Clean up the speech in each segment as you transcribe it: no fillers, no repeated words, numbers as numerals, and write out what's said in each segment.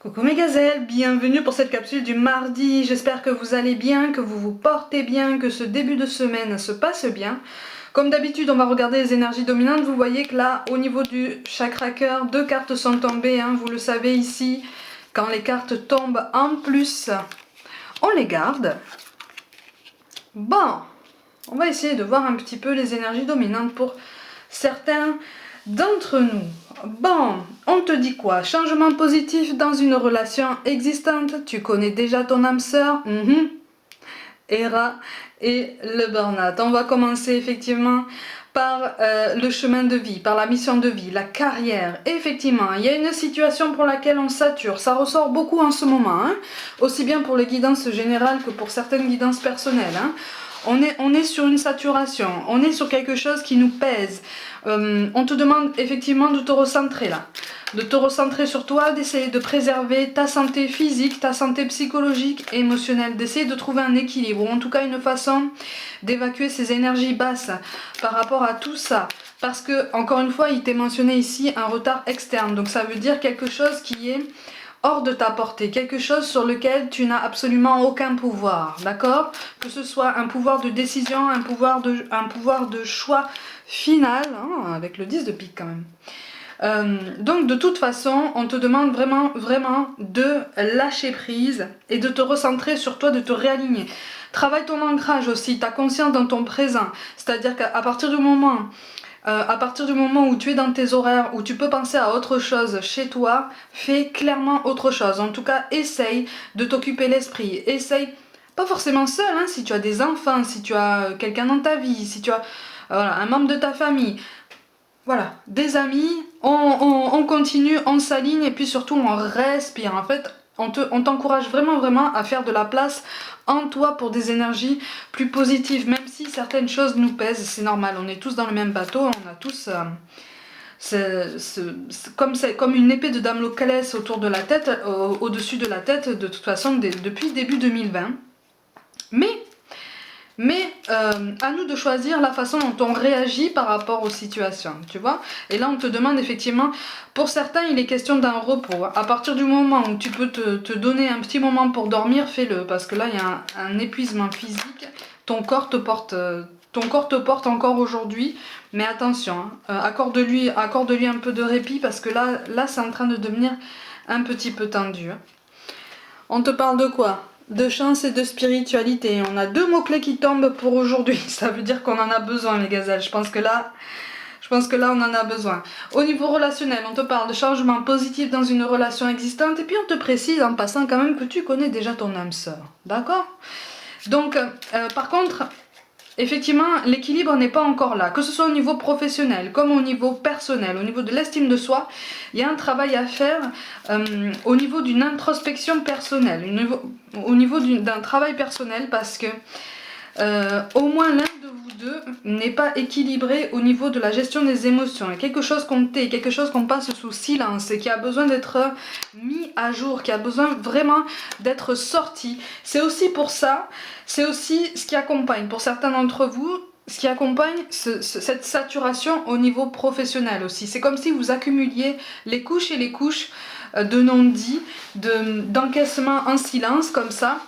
Coucou mes gazelles, bienvenue pour cette capsule du mardi. J'espère que vous allez bien, que vous vous portez bien, que ce début de semaine se passe bien. Comme d'habitude, on va regarder les énergies dominantes. Vous voyez que là, au niveau du chakra cœur, 2 cartes sont tombées. Vous le savez ici, quand les cartes tombent en plus, on les garde. Bon, on va essayer de voir un petit peu les énergies dominantes pour certains d'entre nous. Bon, on te dit quoi? Changement positif dans une relation existante. Tu connais déjà ton âme sœur. Hera et le burn-out. On va commencer effectivement par le chemin de vie, par la mission de vie, la carrière. Et effectivement, il y a une situation pour laquelle on sature. Ça ressort beaucoup en ce moment, aussi bien pour les guidances générales que pour certaines guidances personnelles. On est sur une saturation, on est sur quelque chose qui nous pèse. On te demande effectivement de te recentrer là. De te recentrer sur toi, d'essayer de préserver ta santé physique, ta santé psychologique et émotionnelle, d'essayer de trouver un équilibre, ou en tout cas une façon d'évacuer ces énergies basses par rapport à tout ça. Parce que, encore une fois, il t'est mentionné ici un retard externe, donc ça veut dire quelque chose qui est hors de ta portée, quelque chose sur lequel tu n'as absolument aucun pouvoir, d'accord? Que ce soit un pouvoir de décision, un pouvoir de choix final, avec le 10 de pique quand même. Donc de toute façon, on te demande vraiment de lâcher prise et de te recentrer sur toi, de te réaligner. Travaille ton ancrage aussi, ta conscience dans ton présent. C'est-à-dire qu'à partir du moment où tu es dans tes horaires, où tu peux penser à autre chose chez toi, fais clairement autre chose. En tout cas, essaye de t'occuper l'esprit. Essaye, pas forcément seul, si tu as des enfants, si tu as quelqu'un dans ta vie, si tu as un membre de ta famille. Voilà, des amis, on continue, on s'aligne et puis surtout on respire. En fait, on t'encourage vraiment à faire de la place en toi pour des énergies plus positives. Même si certaines choses nous pèsent, c'est normal, on est tous dans le même bateau, on a tous... comme une épée de Damoclès autour de la tête, au-dessus de la tête, de toute façon, depuis début 2020. Mais à nous de choisir la façon dont on réagit par rapport aux situations, tu vois. Et là, on te demande effectivement, pour certains, il est question d'un repos. À partir du moment où tu peux te donner un petit moment pour dormir, fais-le. Parce que là, il y a un épuisement physique. Ton corps te porte encore aujourd'hui. Mais attention, accorde-lui un peu de répit parce que là c'est en train de devenir un petit peu tendu. On te parle de quoi? De chance et de spiritualité. On a 2 mots-clés qui tombent pour aujourd'hui. Ça veut dire qu'on en a besoin, les gazelles. Je pense que là, on en a besoin. Au niveau relationnel, on te parle de changement positif dans une relation existante. Et puis on te précise en passant quand même que tu connais déjà ton âme sœur. D'accord? Donc, par contre... effectivement, l'équilibre n'est pas encore là, que ce soit au niveau professionnel comme au niveau personnel, au niveau de l'estime de soi, il y a un travail à faire au niveau d'une introspection personnelle, au niveau d'un travail personnel parce que au moins l'un de vous deux n'est pas équilibré au niveau de la gestion des émotions. Il y a quelque chose qu'on tait, quelque chose qu'on passe sous silence et qui a besoin d'être mis à jour, qui a besoin vraiment d'être sorti. C'est aussi pour ça, c'est aussi ce qui accompagne pour certains d'entre vous, ce qui accompagne cette saturation au niveau professionnel aussi. C'est comme si vous accumuliez les couches et les couches de non-dits, d'encaissement en silence comme ça.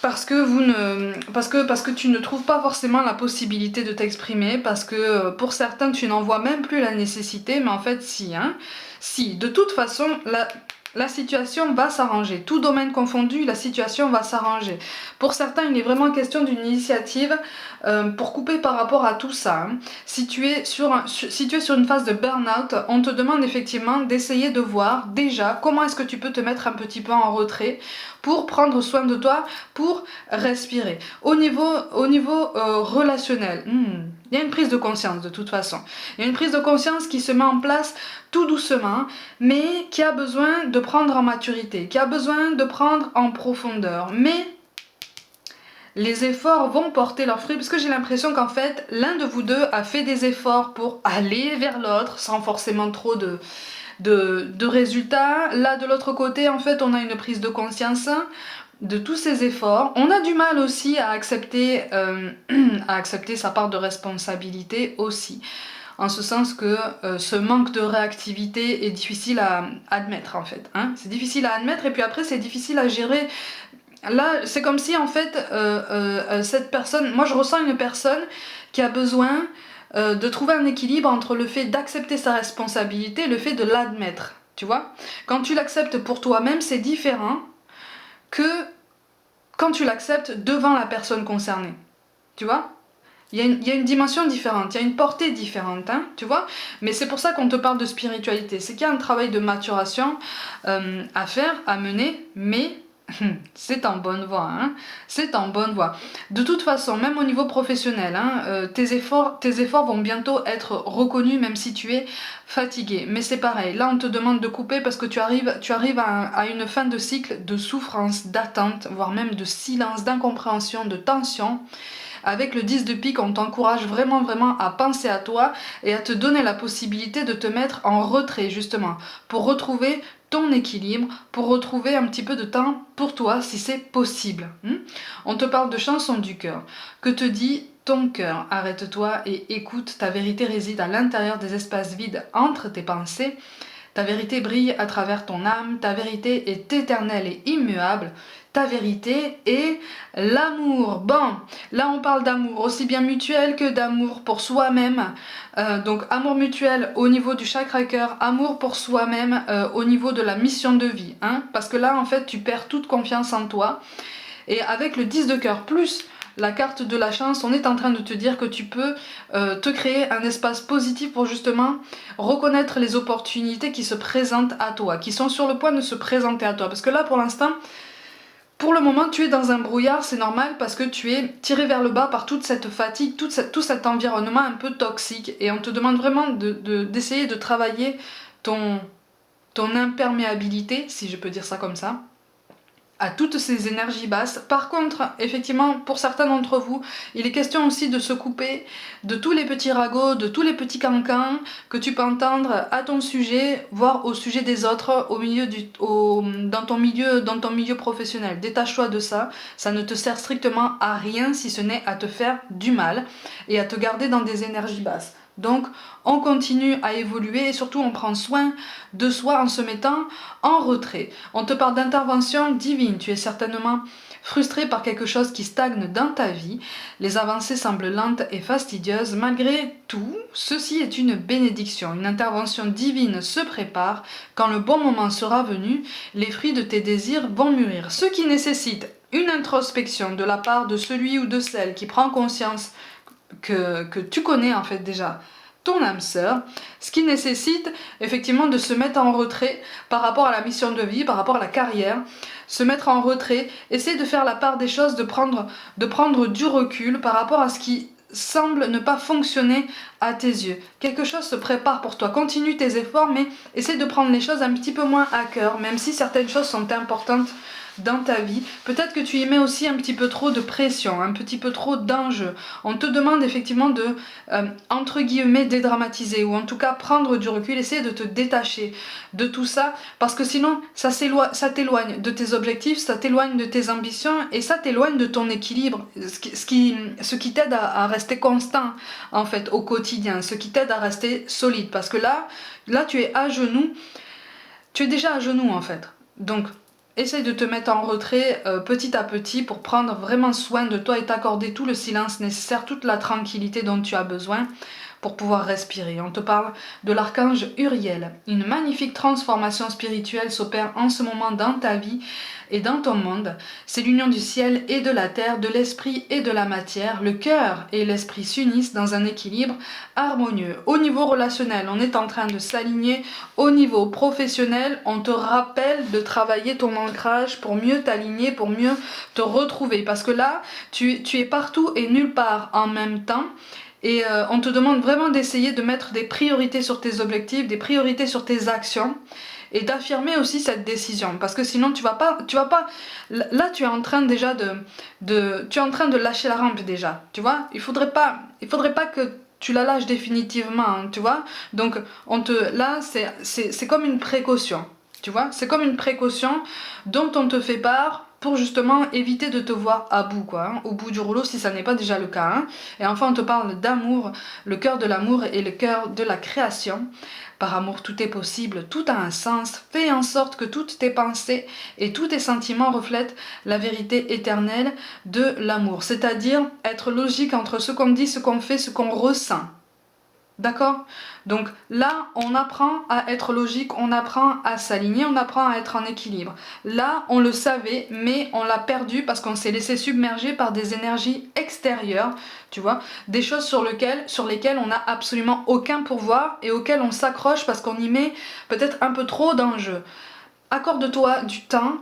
Parce que tu ne trouves pas forcément la possibilité de t'exprimer, parce que pour certains tu n'en vois même plus la nécessité, mais en fait si, si, de toute façon la situation va s'arranger, tout domaine confondu, la situation va s'arranger. Pour certains il est vraiment question d'une initiative pour couper par rapport à tout ça. Si tu es sur une phase de burn-out, on te demande effectivement d'essayer de voir déjà comment est-ce que tu peux te mettre un petit peu en retrait pour prendre soin de toi, pour respirer. Au niveau relationnel, il y a une prise de conscience de toute façon. Il y a une prise de conscience qui se met en place tout doucement, mais qui a besoin de prendre en maturité, qui a besoin de prendre en profondeur. Mais les efforts vont porter leurs fruits, parce que j'ai l'impression qu'en fait, l'un de vous deux a fait des efforts pour aller vers l'autre, sans forcément trop de résultats. Là, de l'autre côté, en fait, on a une prise de conscience de tous ces efforts. On a du mal aussi à accepter sa part de responsabilité aussi. en ce sens que ce manque de réactivité est difficile à admettre en fait. Hein. C'est difficile à admettre et puis après c'est difficile à gérer. Là, c'est comme si en fait cette personne, moi je ressens une personne qui a besoin de trouver un équilibre entre le fait d'accepter sa responsabilité et le fait de l'admettre. Tu vois, quand tu l'acceptes pour toi-même, c'est différent que quand tu l'acceptes devant la personne concernée. Tu vois, il y a une dimension différente, il y a une portée différente, hein, tu vois. Mais c'est pour ça qu'on te parle de spiritualité. C'est qu'il y a un travail de maturation à faire, à mener, mais c'est en bonne voie, hein, c'est en bonne voie. De toute façon, même au niveau professionnel, hein, tes efforts vont bientôt être reconnus même si tu es fatigué. Mais c'est pareil, là on te demande de couper parce que tu arrives à une fin de cycle de souffrance, d'attente, voire même de silence, d'incompréhension, de tension. Avec le 10 de pique, on t'encourage vraiment à penser à toi et à te donner la possibilité de te mettre en retrait justement pour retrouver ton équilibre, pour retrouver un petit peu de temps pour toi si c'est possible. On te parle de chanson du cœur. Que te dit ton cœur? Arrête-toi et écoute, ta vérité réside à l'intérieur des espaces vides entre tes pensées. Ta vérité brille à travers ton âme, ta vérité est éternelle et immuable. Ta vérité est l'amour. Bon, là on parle d'amour aussi bien mutuel que d'amour pour soi-même. Donc amour mutuel au niveau du chakra cœur, amour pour soi-même au niveau de la mission de vie. Hein, parce que là en fait tu perds toute confiance en toi. Et avec le 10 de cœur plus la carte de la chance, on est en train de te dire que tu peux te créer un espace positif pour justement reconnaître les opportunités qui se présentent à toi, qui sont sur le point de se présenter à toi. Parce que là pour l'instant, pour le moment, tu es dans un brouillard, c'est normal parce que tu es tiré vers le bas par toute cette fatigue, tout cet environnement un peu toxique. Et on te demande vraiment d'essayer de travailler ton imperméabilité, si je peux dire ça comme ça, à toutes ces énergies basses. Par contre, effectivement, pour certains d'entre vous, il est question aussi de se couper de tous les petits ragots, de tous les petits cancans que tu peux entendre à ton sujet, voire au sujet des autres, dans ton milieu professionnel. Détache-toi de ça, ça ne te sert strictement à rien si ce n'est à te faire du mal et à te garder dans des énergies basses. Donc on continue à évoluer et surtout on prend soin de soi en se mettant en retrait. On te parle d'intervention divine, tu es certainement frustré par quelque chose qui stagne dans ta vie. Les avancées semblent lentes et fastidieuses. Malgré tout, ceci est une bénédiction. Une intervention divine se prépare. Quand le bon moment sera venu, les fruits de tes désirs vont mûrir. Ce qui nécessite une introspection de la part de celui ou de celle qui prend conscience que tu connais en fait déjà ton âme sœur, ce qui nécessite effectivement de se mettre en retrait par rapport à la mission de vie, par rapport à la carrière, se mettre en retrait, essayer de faire la part des choses, de prendre du recul par rapport à ce qui semble ne pas fonctionner à tes yeux. Quelque chose se prépare pour toi, continue tes efforts, mais essaie de prendre les choses un petit peu moins à cœur, même si certaines choses sont importantes dans ta vie. Peut-être que tu y mets aussi un petit peu trop de pression, un petit peu trop d'enjeux. On te demande effectivement de, entre guillemets, dédramatiser ou en tout cas prendre du recul, essayer de te détacher de tout ça parce que sinon ça t'éloigne de tes objectifs, ça t'éloigne de tes ambitions et ça t'éloigne de ton équilibre, ce qui t'aide à rester constant en fait au quotidien, ce qui t'aide à rester solide parce que là tu es à genoux, tu es déjà à genoux en fait. Donc essaye de te mettre en retrait petit à petit pour prendre vraiment soin de toi et t'accorder tout le silence nécessaire, toute la tranquillité dont tu as besoin pour pouvoir respirer. On te parle de l'archange Uriel. Une magnifique transformation spirituelle s'opère en ce moment dans ta vie et dans ton monde. C'est l'union du ciel et de la terre, de l'esprit et de la matière. Le cœur et l'esprit s'unissent dans un équilibre harmonieux. Au niveau relationnel, on est en train de s'aligner. Au niveau professionnel, on te rappelle de travailler ton ancrage pour mieux t'aligner, pour mieux te retrouver. Parce que là, tu es partout et nulle part en même temps. Et on te demande vraiment d'essayer de mettre des priorités sur tes objectifs, des priorités sur tes actions et d'affirmer aussi cette décision parce que sinon tu vas pas là tu es en train déjà tu es en train de lâcher la rampe déjà, tu vois. Il faudrait pas que tu la lâches définitivement, hein, tu vois. Donc là c'est comme une précaution, tu vois, c'est comme une précaution dont on te fait part pour justement éviter de te voir à bout, quoi, hein, au bout du rouleau si ça n'est pas déjà le cas. Hein. Et enfin, on te parle d'amour, le cœur de l'amour et le cœur de la création. Par amour, tout est possible, tout a un sens. Fais en sorte que toutes tes pensées et tous tes sentiments reflètent la vérité éternelle de l'amour. C'est-à-dire être logique entre ce qu'on dit, ce qu'on fait, ce qu'on ressent. D'accord? Donc là, on apprend à être logique, on apprend à s'aligner, on apprend à être en équilibre. Là, on le savait, mais on l'a perdu parce qu'on s'est laissé submerger par des énergies extérieures, tu vois, des choses sur lesquelles on n'a absolument aucun pouvoir et auxquelles on s'accroche parce qu'on y met peut-être un peu trop d'enjeux. Accorde-toi du temps,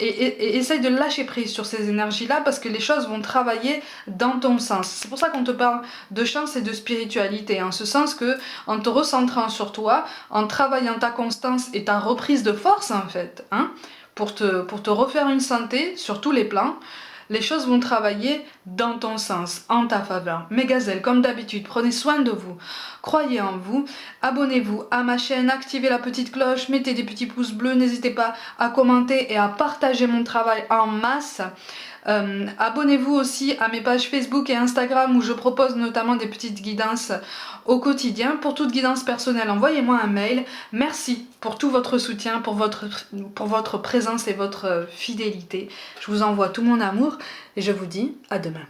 et essaye de lâcher prise sur ces énergies-là parce que les choses vont travailler dans ton sens. C'est pour ça qu'on te parle de chance et de spiritualité, en ce sens que en te recentrant sur toi, en travaillant ta constance et ta reprise de force en fait, hein, pour te refaire une santé sur tous les plans, les choses vont travailler dans ton sens, en ta faveur. Mes gazelles, comme d'habitude, prenez soin de vous, croyez en vous, abonnez-vous à ma chaîne, activez la petite cloche, mettez des petits pouces bleus, n'hésitez pas à commenter et à partager mon travail en masse. Abonnez-vous aussi à mes pages Facebook et Instagram où je propose notamment des petites guidances au quotidien. Pour toute guidance personnelle, envoyez-moi un mail. Merci pour tout votre soutien, pour votre présence et votre fidélité. Je vous envoie tout mon amour et je vous dis à demain.